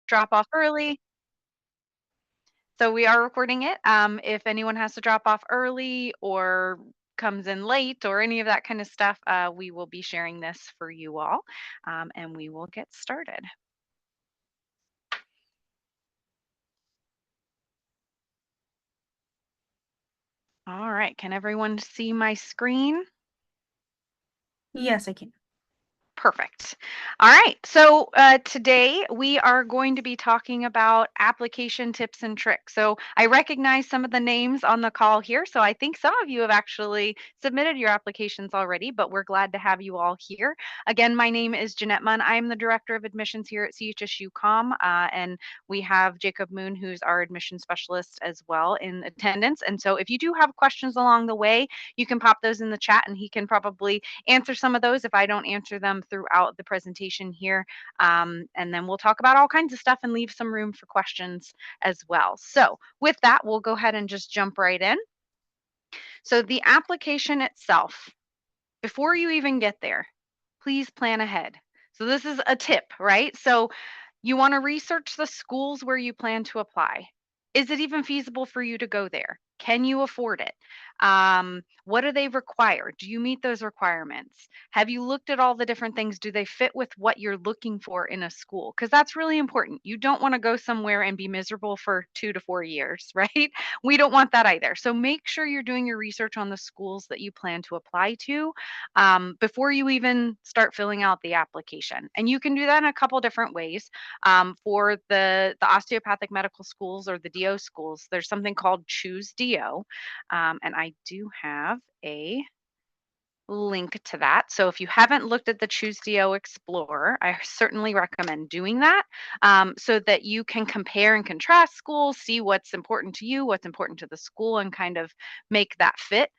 drop off early. So we are recording it. If anyone has to drop off early or comes in late or any of that kind of stuff, we will be sharing this for you all, and we will get started. All right, can everyone see my screen? Yes, I can. Perfect. All right. So today we are going to be talking about application tips and tricks. So I recognize some of the names on the call here. So I think some of you have actually submitted your applications already, but we're glad to have you all here. Again, my name is Jeanette Munn. I'm the Director of Admissions here at CHSU-COM, and we have Jacob Moon, who's our admission specialist as well in attendance. And so if you do have questions along the way, you can pop those in the chat and he can probably answer some of those if I don't answer them throughout the presentation here. And then we'll talk about all kinds of stuff and leave some room for questions as well. So with that, we'll go ahead and just jump right in. So the application itself, before you even get there, please plan ahead. So this is a tip, right? So you want to research the schools where you plan to apply. Is it even feasible for you to go there? Can you afford it? What do they require? Do you meet those requirements? Have you looked at all the different things? Do they fit with what you're looking for in a school? Because that's really important. You don't want to go somewhere and be miserable for 2 to 4 years, right? We don't want that either. So make sure you're doing your research on the schools that you plan to apply to before you even start filling out the application. And you can do that in a couple different ways. For the osteopathic medical schools or the DO schools, there's something called Choose DO, and I do have a link to that. So if you haven't looked at the Choose DO Explorer, I certainly recommend doing that so that you can compare and contrast schools, see what's important to you, what's important to the school, and kind of make that fit.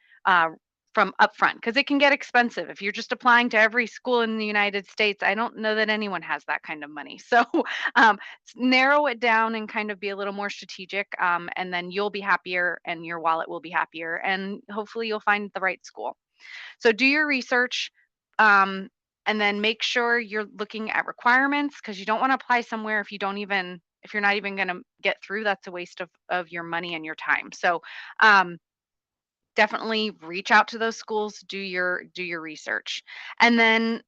From upfront, because it can get expensive if you're just applying to every school in the United States. I don't know that anyone has that kind of money. So narrow it down and kind of be a little more strategic, and then you'll be happier and your wallet will be happier, and hopefully you'll find the right school. So do your research, and then make sure you're looking at requirements, because you don't want to apply somewhere if you're not even going to get through. That's a waste of your money and your time. So definitely reach out to those schools, do your research, and then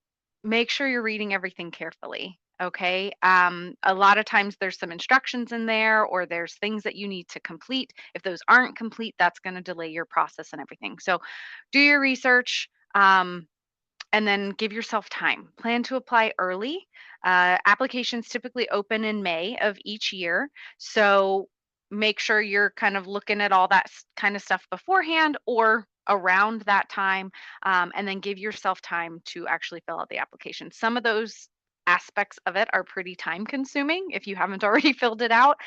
make sure you're reading everything carefully. Okay. A lot of times there's some instructions in there, or there's things that you need to complete. If those aren't complete, that's going to delay your process and everything. So do your research, and then give yourself time. Plan to apply early. Applications typically open in May of each year. So make sure you're kind of looking at all that kind of stuff beforehand or around that time, and then give yourself time to actually fill out the application. Some of those aspects of it are pretty time consuming. If you haven't already filled it out,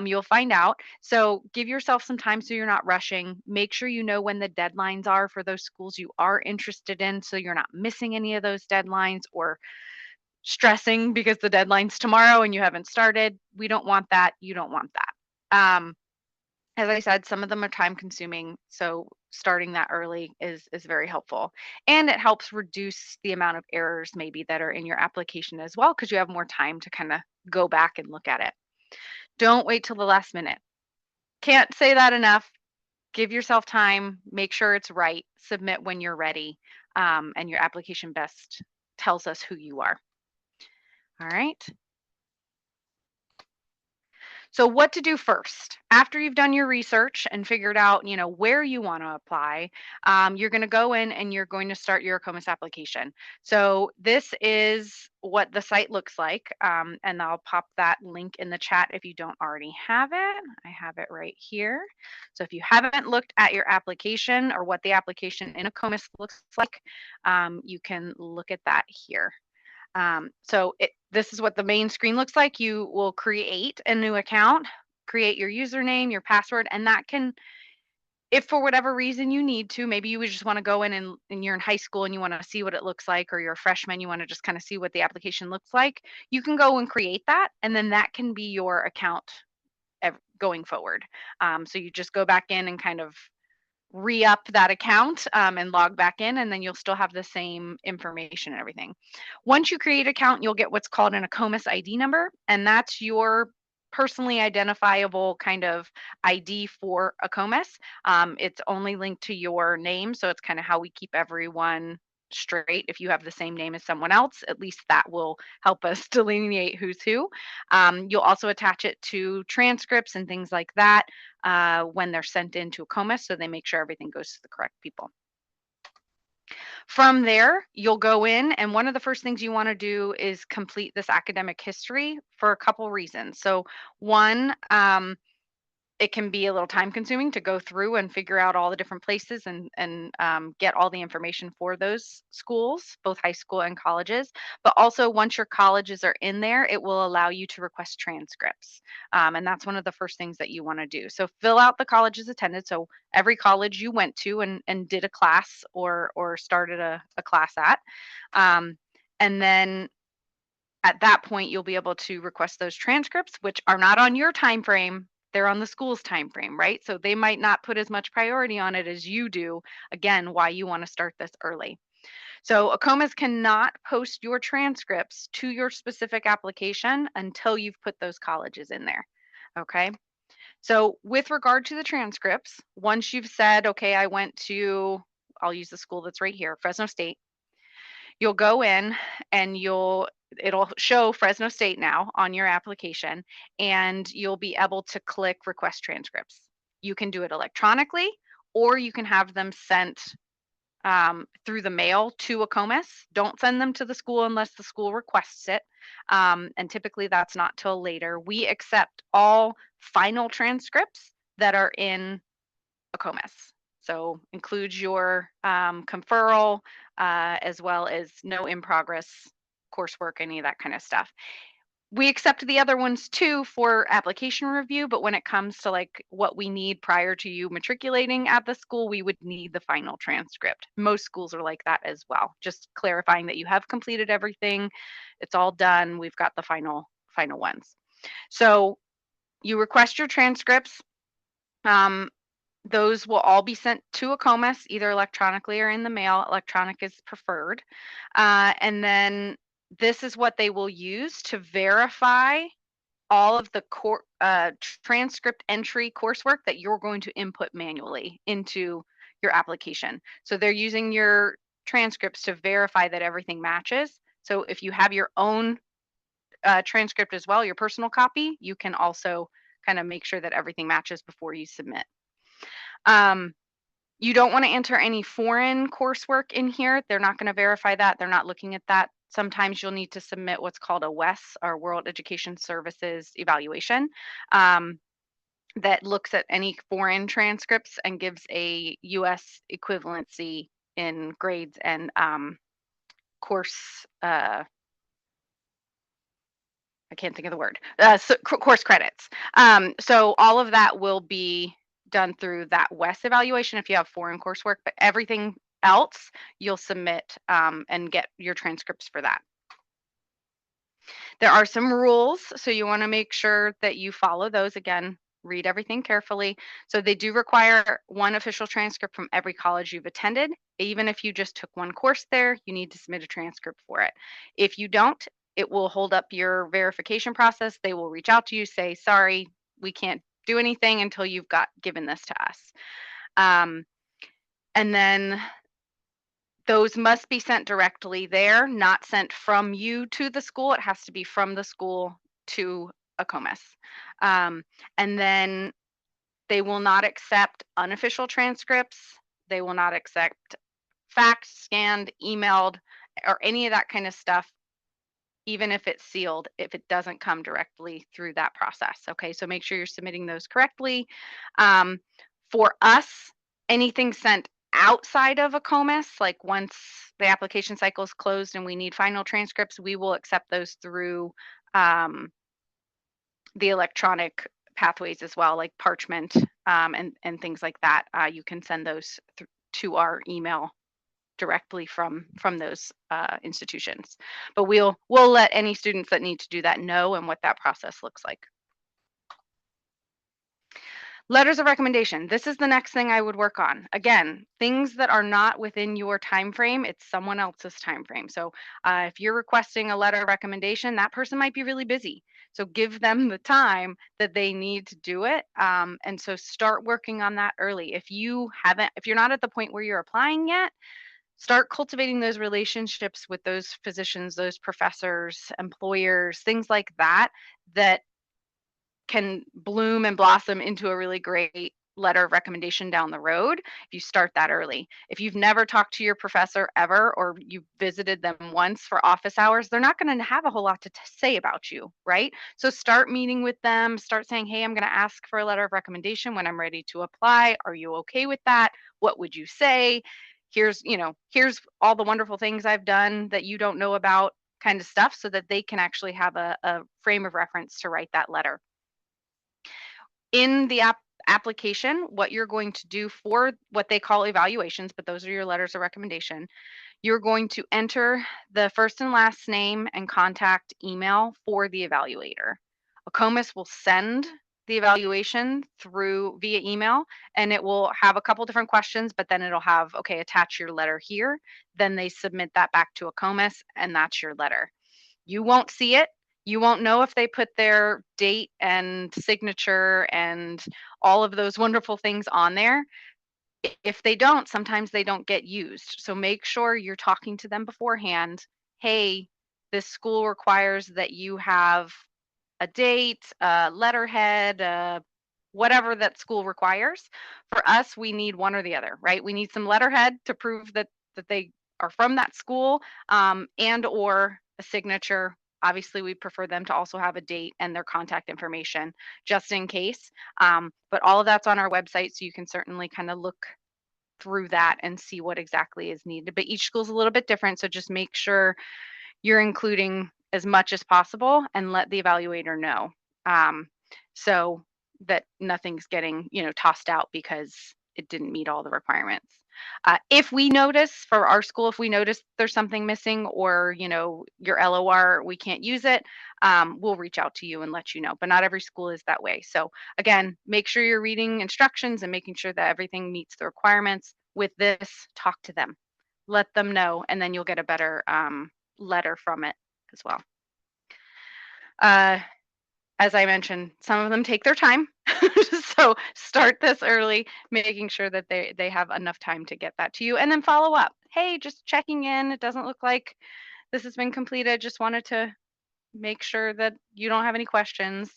you'll find out. So give yourself some time so you're not rushing. Make sure you know when the deadlines are for those schools you are interested in, so you're not missing any of those deadlines or stressing because the deadline's tomorrow and you haven't started. We don't want that. You don't want that. As I said, some of them are time consuming, so starting that early is very helpful. And it helps reduce the amount of errors maybe that are in your application as well, because you have more time to kind of go back and look at it. Don't wait till the last minute. Can't say that enough. Give yourself time, make sure it's right, submit when you're ready, and your application best tells us who you are. All right. So what to do first? After you've done your research and figured out, where you want to apply, you're going to go in and you're going to start your COMAS application. So this is what the site looks like, and I'll pop that link in the chat if you don't already have it. I have it right here. So if you haven't looked at your application or what the application in a COMAS looks like, you can look at that here. This is what the main screen looks like. You will create a new account, create your username, your password, and that can, if for whatever reason you need to, maybe you would just want to go in and you're in high school and you want to see what it looks like, or you're a freshman, you want to just kind of see what the application looks like, you can go and create that, and then that can be your account going forward. So you just go back in and kind of re-up that account and log back in, and then you'll still have the same information and everything. Once you create an account, you'll get what's called an ACOMAS ID number, and that's your personally identifiable kind of ID for ACOMAS. It's only linked to your name, so it's kind of how we keep everyone straight. If you have the same name as someone else, at least that will help us delineate who's who. You'll also attach it to transcripts and things like that when they're sent into ACOMAS, so they make sure everything goes to the correct people. From there, you'll go in, and one of the first things you want to do is complete this academic history for a couple reasons. So, one, it can be a little time consuming to go through and figure out all the different places and get all the information for those schools, both high school and colleges. But also, once your colleges are in there, it will allow you to request transcripts, and that's one of the first things that you want to do. So fill out the colleges attended. So every college you went to and did a class or started a class at, um, and then at that point you'll be able to request those transcripts, which are not on your time frame, they're on the school's time frame, right? So they might not put as much priority on it as you do. Again, why you want to start this early. So ACOMAS cannot post your transcripts to your specific application until you've put those colleges in there. Okay. So with regard to the transcripts, once you've said, okay, I went to, I'll use the school that's right here, Fresno State, you'll go in and it'll show Fresno State now on your application, and you'll be able to click request transcripts. You can do it electronically, or you can have them sent through the mail to ACOMAS. Don't send them to the school unless the school requests it. And typically that's not till later. We accept all final transcripts that are in ACOMAS. So includes your conferral as well as no in progress coursework, any of that kind of stuff. We accept the other ones too for application review, but when it comes to like what we need prior to you matriculating at the school, we would need the final transcript. Most schools are like that as well. Just clarifying that you have completed everything, it's all done, we've got the final ones. So you request your transcripts. Those will all be sent to ACOMAS either electronically or in the mail. Electronic is preferred. And then this is what they will use to verify all of the transcript entry coursework that you're going to input manually into your application. So they're using your transcripts to verify that everything matches. So if you have your own transcript as well, your personal copy, you can also kind of make sure that everything matches before you submit. You don't want to enter any foreign coursework in here. They're not going to verify that. They're not looking at that. Sometimes you'll need to submit what's called a WES, or World Education Services Evaluation, that looks at any foreign transcripts and gives a US equivalency in grades and course, I can't think of the word, course credits. So all of that will be done through that WES evaluation if you have foreign coursework, but everything else you'll submit and get your transcripts for that. There are some rules, so you want to make sure that you follow those. Again, read everything carefully. So they do require one official transcript from every college you've attended. Even if you just took one course there, you need to submit a transcript for it. If you don't, it will hold up your verification process. They will reach out to you, say, sorry, we can't do anything until you've given this to us. And then those must be sent directly there, not sent from you to the school. It has to be from the school to ACOMAS. And then they will not accept unofficial transcripts. They will not accept faxed, scanned, emailed, or any of that kind of stuff, even if it's sealed, if it doesn't come directly through that process. Okay, so make sure you're submitting those correctly. For us, anything sent outside of ACOMAS, like once the application cycle is closed and we need final transcripts, we will accept those through the electronic pathways as well, like Parchment and things like that. You can send those to our email directly from those institutions. But we'll let any students that need to do that know and what that process looks like. Letters of recommendation. This is the next thing I would work on. Again, things that are not within your time frame, it's someone else's time frame. So if you're requesting a letter of recommendation, that person might be really busy. So give them the time that they need to do it. And so start working on that early. If you're not at the point where you're applying yet, start cultivating those relationships with those physicians, those professors, employers, things like that, that can bloom and blossom into a really great letter of recommendation down the road if you start that early. If you've never talked to your professor ever, or you visited them once for office hours, they're not going to have a whole lot to say about you, right? So start meeting with them, start saying, "Hey, I'm going to ask for a letter of recommendation when I'm ready to apply. Are you okay with that? What would you say? Here's all the wonderful things I've done that you don't know about," kind of stuff, so that they can actually have a frame of reference to write that letter. In the application, what you're going to do for what they call evaluations, but those are your letters of recommendation, you're going to enter the first and last name and contact email for the evaluator. ACOMAS will send the evaluation through via email, and it will have a couple different questions, but then it'll have, okay, attach your letter here. Then they submit that back to ACOMAS, and that's your letter. You won't see it. You won't know if they put their date and signature and all of those wonderful things on there. If they don't, sometimes they don't get used. So make sure you're talking to them beforehand. Hey, this school requires that you have a date, a letterhead, whatever that school requires. For us, we need one or the other, right? We need some letterhead to prove that they are from that school, and or a signature. Obviously, we prefer them to also have a date and their contact information just in case. But all of that's on our website, so you can certainly kind of look through that and see what exactly is needed. But each school's a little bit different, so just make sure you're including as much as possible and let the evaluator know, um, so that nothing's getting, tossed out because it didn't meet all the requirements. If we notice for our school, if we notice there's something missing, or your LOR, we can't use it, we'll reach out to you and let you know. But not every school is that way. So again, make sure you're reading instructions and making sure that everything meets the requirements. With this, talk to them, let them know, and then you'll get a better letter from it as well. Uh, as I mentioned, some of them take their time. So start this early, making sure that they have enough time to get that to you, and then follow up. Hey, just checking in. It doesn't look like this has been completed. Just wanted to make sure that you don't have any questions.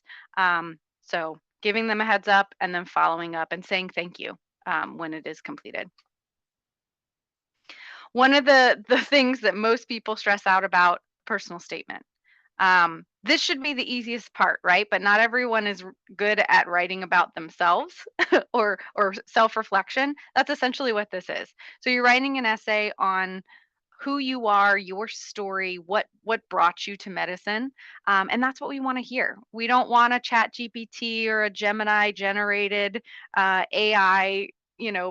So giving them a heads up and then following up and saying thank you when it is completed. One of the things that most people stress out about, personal statement. This should be the easiest part, right? But not everyone is good at writing about themselves or self-reflection. That's essentially what this is. So you're writing an essay on who you are, your story, what brought you to medicine, and that's what we want to hear. We don't want a Chat GPT or a Gemini generated AI,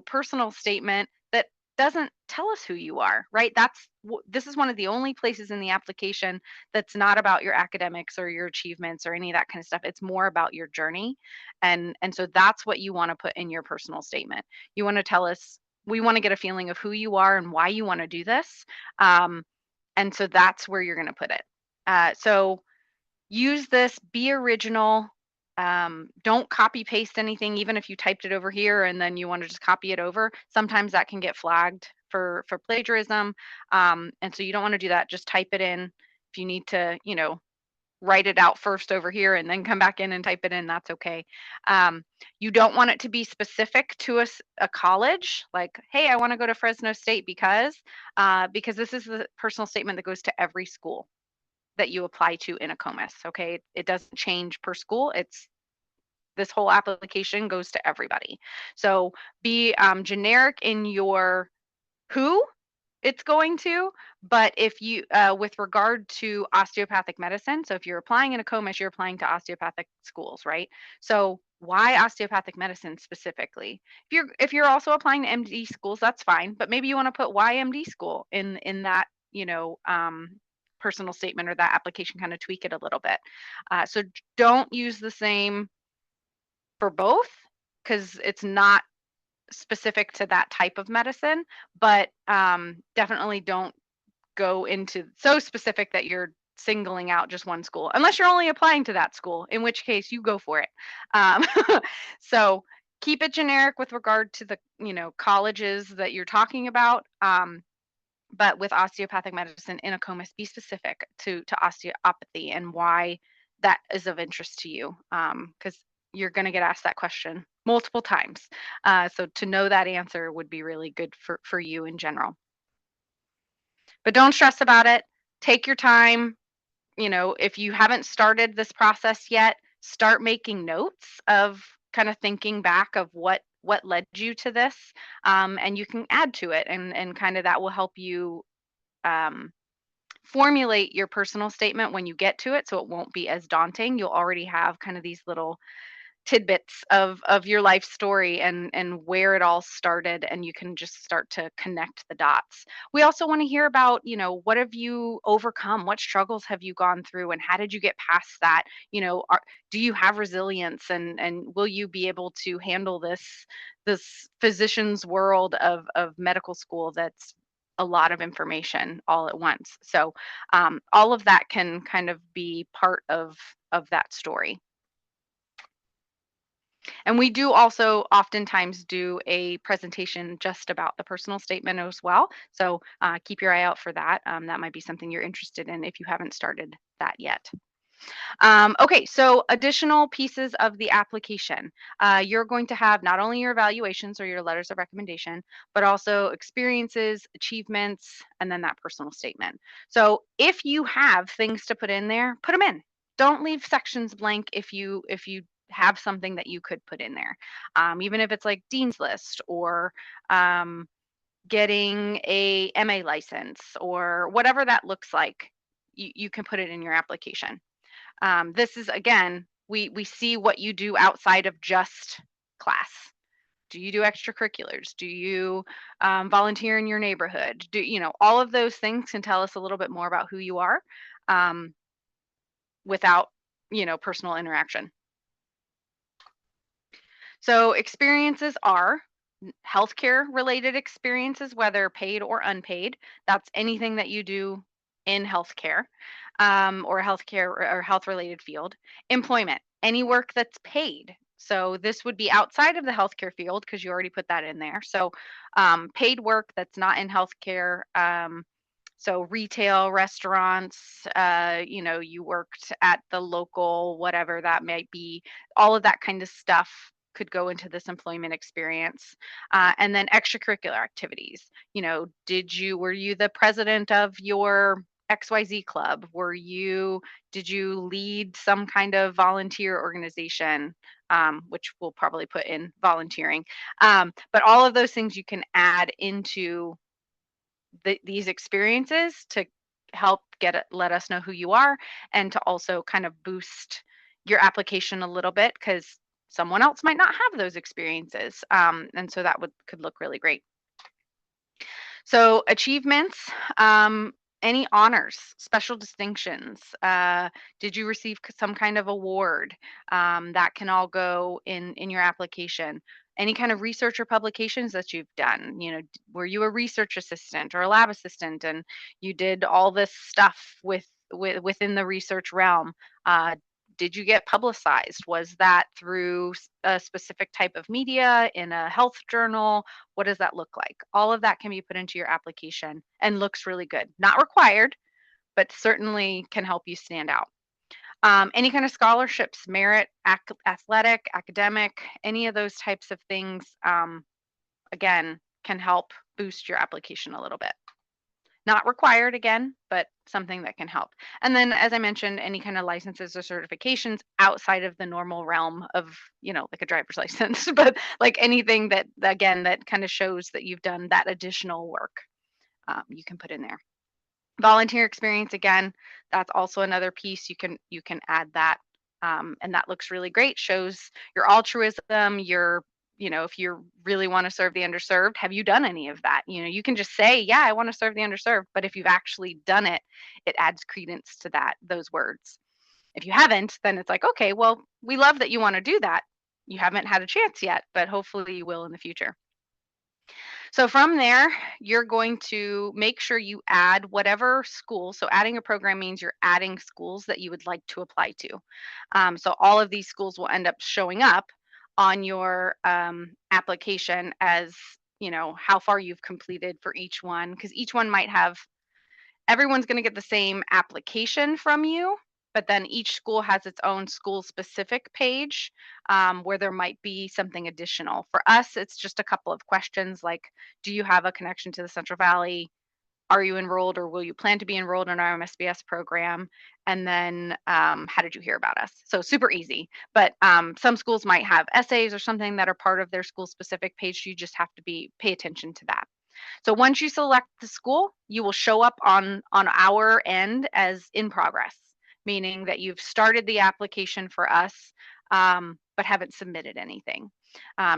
personal statement that doesn't tell us who you are, right? This is one of the only places in the application that's not about your academics or your achievements or any of that kind of stuff. It's more about your journey, and so that's what you want to put in your personal statement. You want to tell us, we want to get a feeling of who you are and why you want to do this. Um, and so that's where you're going to put it. So use this, be original. Don't copy paste anything, even if you typed it over here and then you want to just copy it over. Sometimes that can get flagged for plagiarism. And so you don't want to do that. Just type it in. If you need to, write it out first over here and then come back in and type it in, that's okay. You don't want it to be specific to a college, like, hey, I want to go to Fresno State because this is the personal statement that goes to every school that you apply to in ACOMAS. Okay, it doesn't change per school. This whole application goes to everybody. So be generic in your who it's going to, but if you, with regard to osteopathic medicine, so if you're applying in ACOMAS, you're applying to osteopathic schools, right? So why osteopathic medicine specifically? If you're also applying to MD schools, that's fine, but maybe you want to put why MD school in that, personal statement or that application, kind of tweak it a little bit. So don't use the same for both, because it's not specific to that type of medicine, but definitely don't go into so specific that you're singling out just one school, unless you're only applying to that school, in which case you go for it. Um, so keep it generic with regard to the colleges that you're talking about. But with osteopathic medicine in ACOMAS, be specific to osteopathy and why that is of interest to you, because you're going to get asked that question multiple times. So to know that answer would be really good for you in general. But don't stress about it. Take your time. If you haven't started this process yet, start making notes of kind of thinking back of what led you to this, and you can add to it, and kind of that will help you um, formulate your personal statement when you get to it, so it won't be as daunting. You'll already have kind of these little tidbits of your life story and where it all started, and you can just start to connect the dots. We also want to hear about, what have you overcome, what struggles have you gone through, and how did you get past that. Do you have resilience, and will you be able to handle this physician's world of medical school that's a lot of information all at once. So all of that can kind of be part of that story. And we do also oftentimes do a presentation just about the personal statement as well. So keep your eye out for that. That might be something you're interested in if you haven't started that yet. Okay, so additional pieces of the application. You're going to have not only your evaluations or your letters of recommendation, but also experiences, achievements, and then that personal statement. So if you have things to put in there, put them in. Don't leave sections blank if you have something that you could put in there, even if it's like Dean's List or getting a MA license or whatever that looks like. You can put it in your application. This is again, we see what you do outside of just class. Do you do extracurriculars? Do you volunteer in your neighborhood? All of those things can tell us a little bit more about who you are, um, without personal interaction. So experiences are healthcare related experiences, whether paid or unpaid. That's anything that you do in healthcare, or healthcare or health related field. Employment, any work that's paid. So this would be outside of the healthcare field because you already put that in there. So paid work that's not in healthcare. So retail, restaurants, you worked at the local, whatever that might be, all of that kind of stuff could go into this employment experience. And then extracurricular activities. Were you the president of your XYZ club? Did you lead some kind of volunteer organization? Which we'll probably put in volunteering. But all of those things you can add into these experiences to help let us know who you are, and to also kind of boost your application a little bit because someone else might not have those experiences, and so that could look really great. So achievements, any honors, special distinctions, did you receive some kind of award? That can all go in your application. Any kind of research or publications that you've done, were you a research assistant or a lab assistant and you did all this stuff within the research realm? Did you get publicized? Was that through a specific type of media in a health journal? What does that look like? All of that can be put into your application and looks really good. Not required, but certainly can help you stand out. Any kind of scholarships, merit, athletic, academic, any of those types of things, again, can help boost your application a little bit. Not required again, but something that can help. And then, as I mentioned, any kind of licenses or certifications outside of the normal realm of, like a driver's license, but like anything that, again, that kind of shows that you've done that additional work, you can put in there. Volunteer experience, again, that's also another piece. You can add that, and that looks really great. Shows your altruism, if you really want to serve the underserved. Have you done any of that? You can just say, yeah, I want to serve the underserved, but if you've actually done it, it adds credence to those words. If you haven't, then it's like, okay, well, we love that you want to do that. you haven't had a chance yet, but hopefully you will in the future. So from there, you're going to make sure you add whatever school. So adding a program means you're adding schools that you would like to apply to. So all of these schools will end up showing up on your application as, how far you've completed for each one, because each one might have, everyone's going to get the same application from you, but then each school has its own school specific page, where there might be something additional. For us, it's just a couple of questions like, do you have a connection to the Central Valley? Are you enrolled or will you plan to be enrolled in our MSBS program? And then how did you hear about us? So super easy. But some schools might have essays or something that are part of their school specific page. You just have to pay attention to that. So once you select the school, you will show up on our end as in progress, meaning that you've started the application for us, but haven't submitted anything.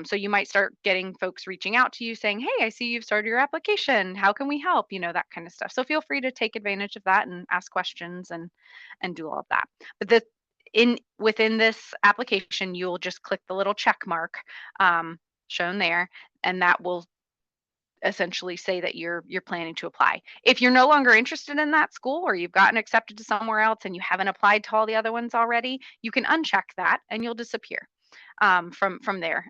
So you might start getting folks reaching out to you saying, "Hey, I see you've started your application. How can we help?" That kind of stuff. So feel free to take advantage of that and ask questions and do all of that. But within this application, you'll just click the little check mark shown there, and that will essentially say that you're planning to apply. If you're no longer interested in that school or you've gotten accepted to somewhere else and you haven't applied to all the other ones already, you can uncheck that and you'll disappear from there.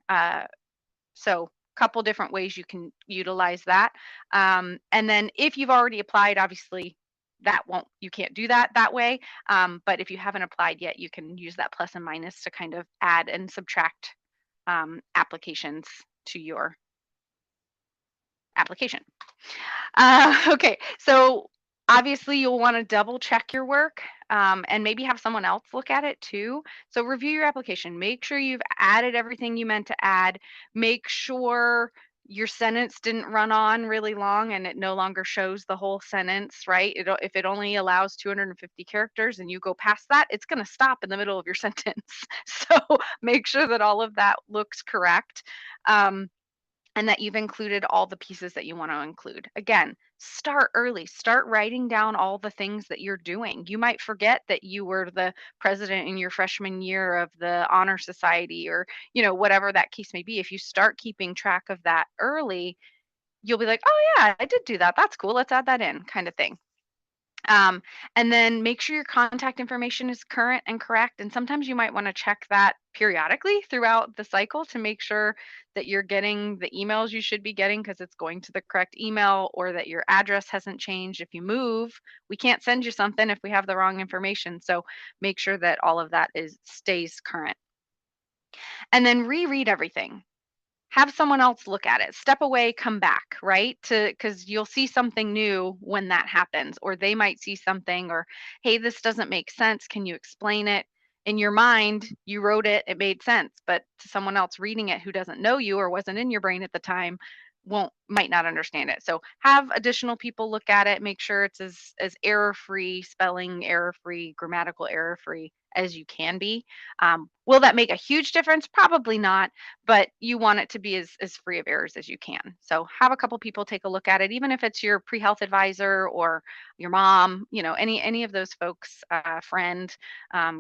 So couple different ways you can utilize that. And then if you've already applied, obviously you can't do that way. But if you haven't applied yet, you can use that plus and minus to kind of add and subtract applications to your application. Okay, so obviously you'll want to double check your work, and maybe have someone else look at it too. So review your application. Make sure you've added everything you meant to add. Make sure your sentence didn't run on really long and it no longer shows the whole sentence, right? If it only allows 250 characters and you go past that, it's going to stop in the middle of your sentence. So make sure that all of that looks correct. And that you've included all the pieces that you want to include. Again, start early. Start writing down all the things that you're doing. You might forget that you were the president in your freshman year of the honor society, or whatever that case may be. If you start keeping track of that early, you'll be like, "Oh yeah, I did do that. That's cool. Let's add that in," kind of thing. And then make sure your contact information is current and correct. And sometimes you might want to check that periodically throughout the cycle to make sure that you're getting the emails you should be getting because it's going to the correct email, or that your address hasn't changed. If you move, we can't send you something if we have the wrong information. So make sure that all of that stays current. And then reread everything. Have someone else look at it. Step away, come back, right? Because you'll see something new when that happens, or they might see something, or, "Hey, this doesn't make sense. Can you explain it?" In your mind, you wrote it, it made sense, but to someone else reading it who doesn't know you or wasn't in your brain at the time, might not understand it. So have additional people look at it, make sure it's as error free, spelling error free, grammatical error free as you can be. Will that make a huge difference? Probably not, but you want it to be as free of errors as you can. So have a couple people take a look at it, even if it's your pre-health advisor or your mom, any of those folks, friend,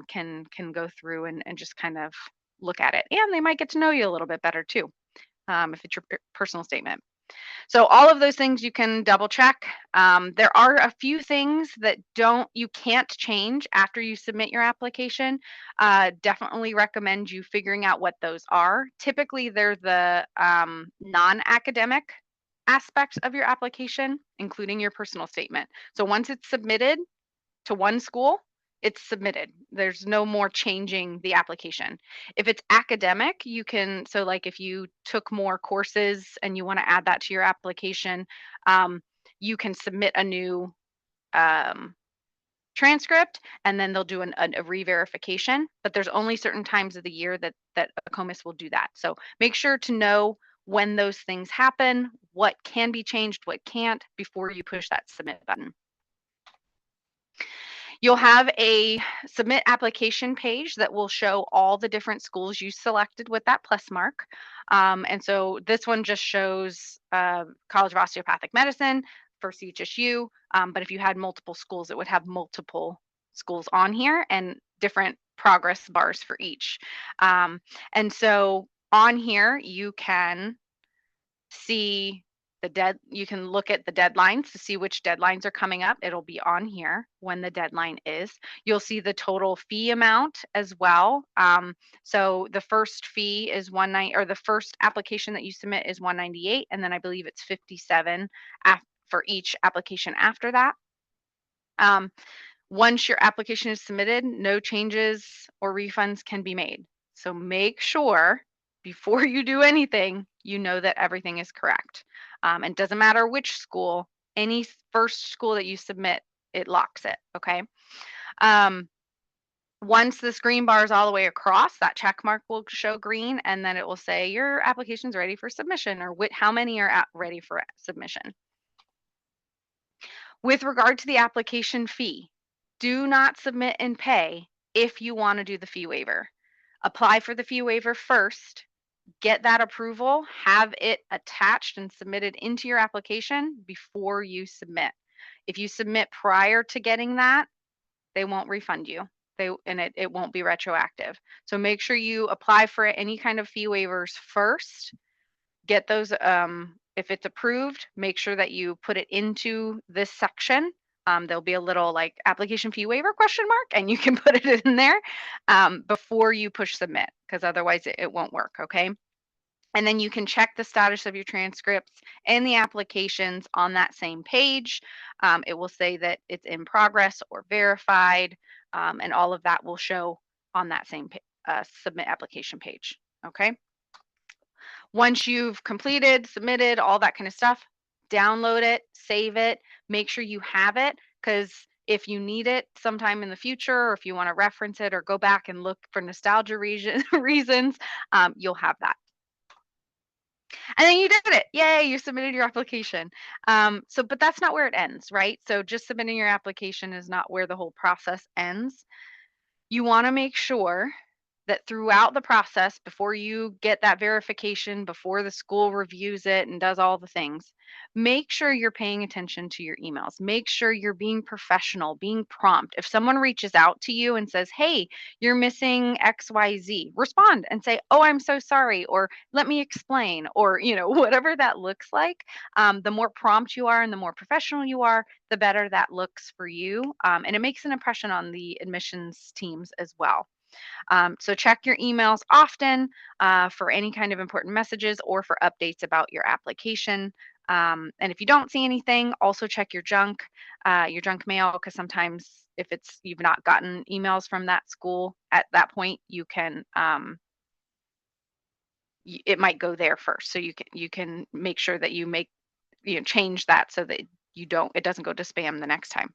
can go through and just kind of look at it, and they might get to know you a little bit better too, if it's your personal statement. So all of those things you can double check. There are a few things that you can't change after you submit your application. Definitely recommend you figuring out what those are. Typically, they're the non-academic aspects of your application, including your personal statement. So once it's submitted to one school, it's submitted. There's no more changing the application. If it's academic, so like if you took more courses and you want to add that to your application, you can submit a new transcript, and then they'll do a re-verification. But there's only certain times of the year that ACOMIS will do that. So make sure to know when those things happen, what can be changed, what can't, before you push that submit button. You'll have a submit application page that will show all the different schools you selected with that plus mark. And so this one just shows College of Osteopathic Medicine for CHSU. But if you had multiple schools, it would have multiple schools on here and different progress bars for each. And so on here, you can see you can look at the deadlines to see which deadlines are coming up. It'll be on here when the deadline is. You'll see the total fee amount as well. So the first fee is or the first application that you submit is 198, and then I believe it's 57 for each application after that. Once your application is submitted, no changes or refunds can be made. So make sure before you do anything, you know that everything is correct. And it doesn't matter which school, any first school that you submit, it locks it, okay? Once this green bar is all the way across, that check mark will show green, and then it will say your application's ready for submission, or how many are ready for submission. With regard to the application fee, do not submit and pay if you want to do the fee waiver. Apply for the fee waiver first, get that approval, have it attached and submitted into your application before you submit. If you submit prior to getting that, they won't refund you. It won't be retroactive. So make sure you apply for any kind of fee waivers first. Get those, if it's approved, make sure that you put it into this section. There'll be a little like application fee waiver question mark, and you can put it in there before you push submit, because otherwise it won't work, okay? And then you can check the status of your transcripts and the applications on that same page. It will say that it's in progress or verified, and all of that will show on that same submit application page, okay? Once you've completed, submitted, all that kind of stuff, download it, save it, make sure you have it, because if you need it sometime in the future, or if you want to reference it or go back and look for nostalgia reasons, you'll have that. And then you did it. Yay, you submitted your application. But that's not where it ends, right? So just submitting your application is not where the whole process ends. You want to make sure that throughout the process, before you get that verification, before the school reviews it and does all the things, make sure you're paying attention to your emails. Make sure you're being professional, being prompt. If someone reaches out to you and says, hey, you're missing XYZ, respond and say, oh, I'm so sorry, or let me explain, or, whatever that looks like. The more prompt you are and the more professional you are, the better that looks for you. And it makes an impression on the admissions teams as well. So check your emails often for any kind of important messages or for updates about your application. And if you don't see anything, also check your junk mail, because sometimes if you've not gotten emails from that school at that point, you can it might go there first. So you can make sure that you change that so that it doesn't go to spam the next time.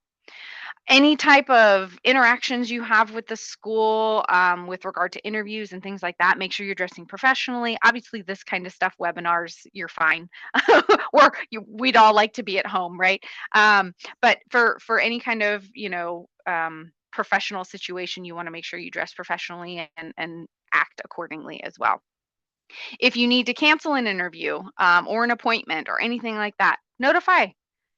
Any type of interactions you have with the school with regard to interviews and things like that, make sure you're dressing professionally. Obviously, this kind of stuff, webinars, you're fine. We'd all like to be at home, right? But for any kind of professional situation, you want to make sure you dress professionally and act accordingly as well. If you need to cancel an interview or an appointment or anything like that, notify.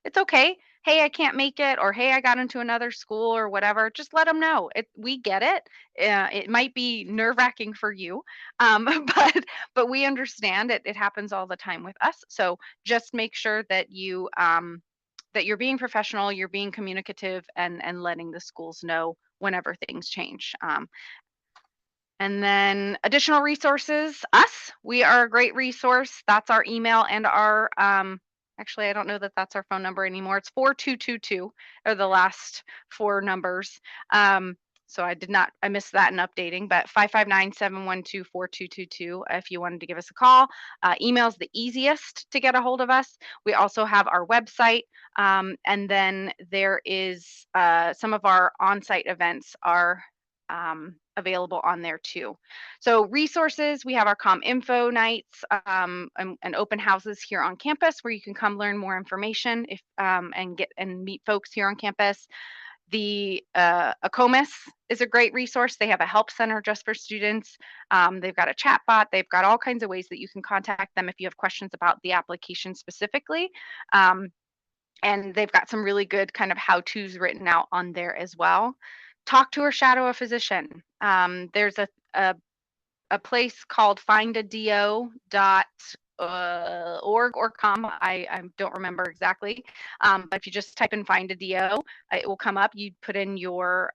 It's okay. Hey, I can't make it, or hey, I got into another school or whatever. Just let them know. We get it. It might be nerve-wracking for you, but we understand it. It happens all the time with us. So just make sure that you're being professional, you're being communicative, and letting the schools know whenever things change. And then additional resources, we are a great resource. That's our email and our, actually, I don't know that that's our phone number anymore. It's 4222 are the last four numbers. So I missed that in updating, but 559-712-4222 if you wanted to give us a call. Email's the easiest to get a hold of us. We also have our website, and then there is some of our on-site events are available on there too. So resources, we have our COM Info nights and open houses here on campus where you can come learn more information and meet folks here on campus. The ACOMIS is a great resource. They have a help center just for students. They've got a chat bot. They've got all kinds of ways that you can contact them if you have questions about the application specifically. And they've got some really good kind of how-tos written out on there as well. talk to or shadow a physician. There's a place called findado.org or com. I don't remember exactly. But if you just type in find a DO, it will come up. You put in your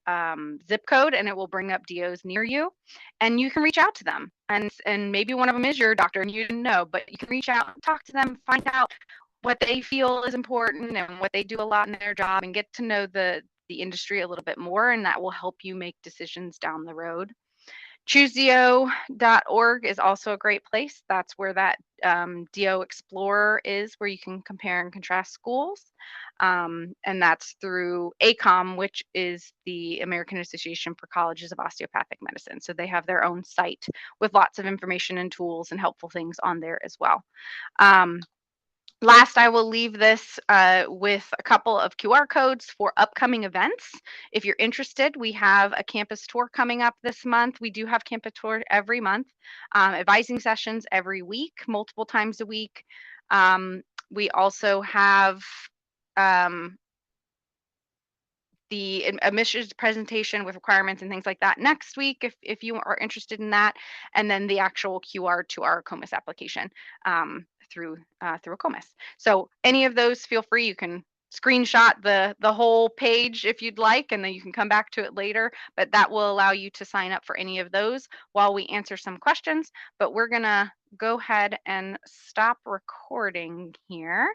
zip code and it will bring up DOs near you. And you can reach out to them. And maybe one of them is your doctor and you didn't know, but you can reach out and talk to them, find out what they feel is important and what they do a lot in their job and get to know the industry a little bit more, and that will help you make decisions down the road. CHSU-COM.org is also a great place. That's where that DO Explorer is, where you can compare and contrast schools. And that's through ACOM, which is the American Association for Colleges of Osteopathic Medicine. So they have their own site with lots of information and tools and helpful things on there as well. Last, I will leave this with a couple of QR codes for upcoming events. If you're interested, we have a campus tour coming up this month. We do have campus tour every month, advising sessions every week, multiple times a week. We also have the admissions presentation with requirements and things like that next week if you are interested in that, and then the actual QR to our COMIS application through a COMIS. So any of those, feel free. You can screenshot the whole page if you'd like, and then you can come back to it later, but that will allow you to sign up for any of those while we answer some questions. But we're gonna go ahead and stop recording here.